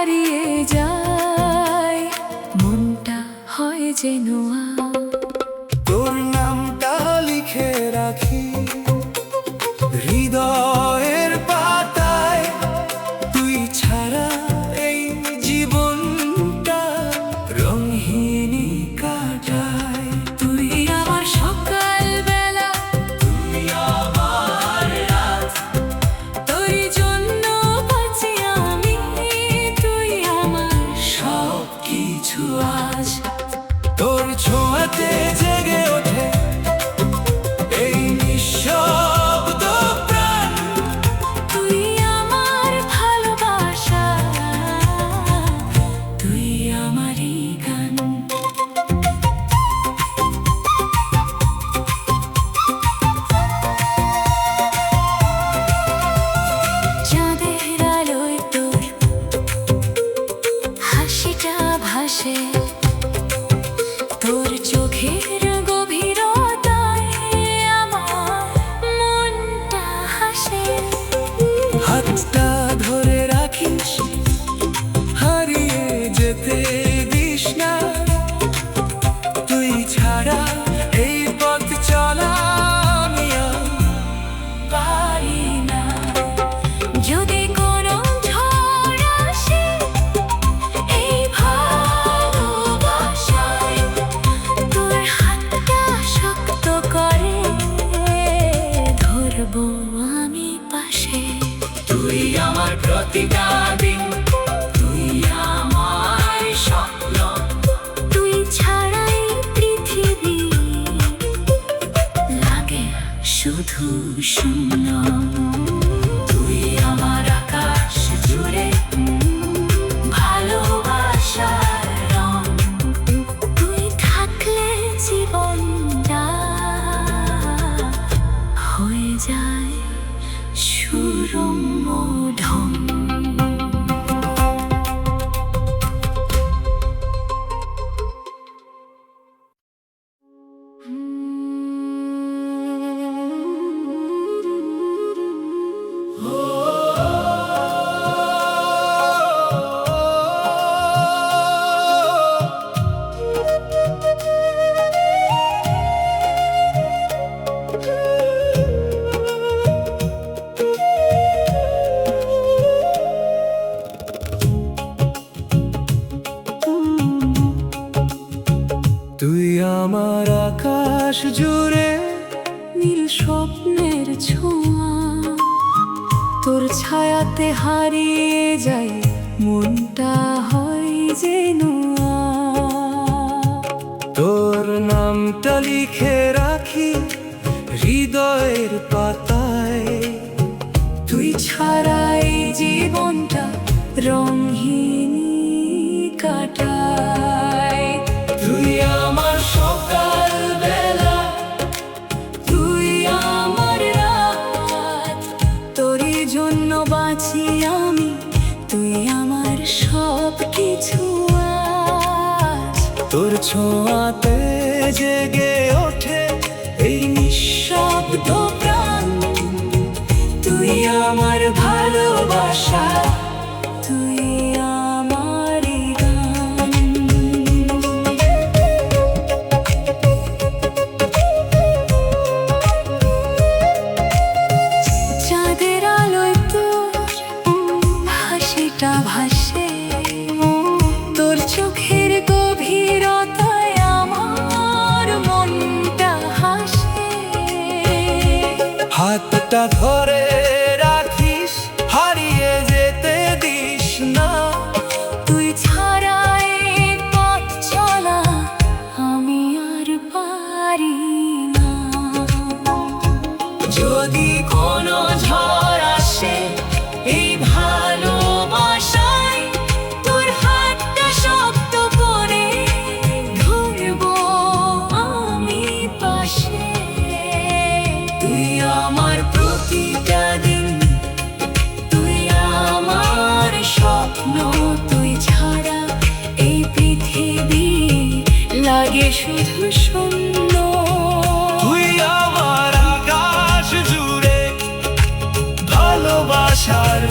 হারিয়ে যায়, মনটা হয় যেন তোর নামটা লিখে রাখি হৃদয়ের পাতায়। তুই ছাড়া এই জীবনটা রঙহীনই কাটায়। তুই আমার সকাল বেলা, তুই আমার রাত, তোর জন্য বাঁচি আমি, তুই আমার সব কিছু আজ তোর ছোঁয়াতে জেগে ওঠে এই নিঃশব্দ প্রাণ। তুই আমার ভালোবাসা, তুই আমারই গান। চাঁদের আলোয় তোর হাসিটা ভাসে, তোর চোখের গভীরতায় আমার মনটা হাসে। হাতটা ধরে রাখিস, হারিয়ে যেতে দিস না। তুই ছাড়া এই পথ চলা আমি আর পারি না। যদি কোনো ঝড় আসে এই ভালোবাসায়, তোর হাতটা শক্ত করে ধরবো আমি পাশে। তুই আমার প্রতিটা দিন, তুই আমার স্বপ্ন। তুই ছাড়াই পৃথিবী লাগে শুধু শূন্য। তুই আমার আকাশ জুড়ে ভালোবাসার রং, তুই থাকলে জীবনটা হয়ে যায় সুরম্য ঢং। তুই আমার আকাশ জুড়ে নীল স্বপ্নের ছোঁয়া, তোর ছায়াতে হারিয়ে যায় মনটা হয় যেন তোর নামটা লিখে রাখি হৃদয়ের পাতায়। তুই ছাড়াই জীবনটা রঙহীন কাটায়। তুই আমার সকাল বেলা, তুই আমার রাত, তোরই জন্য বাঁচি আমি, তুই আমার সব কিছু আজ। তোর ছোঁয়াতে জেগে ওঠে এই নিঃশব্দ প্রাণ। তুই আমার ভালোবাসা, তুই আমারই গান। চাঁদের আলোয় তোর হাসিটা ভাসে, তোর চোখের গভীরতায় আমার মনটা হাসে। হাতটা ধরে রাখিস, হারিয়ে যেতে দিস না। তুই ছাড়াই পথ চলা আমি আর পারি না। যদি কোনো ঝড় আসে এই ভালোবাসায়, তোর হাতটা শক্ত করে ধরবো আমি পাশে। তুই আমার প্রতিটা দিন, তুই আমার স্বপ্ন, তুই ছাড়া এই পৃথিবী লাগে শুধু শূন্য। তুই আমার আকাশ জুড়ে ভালোবাসার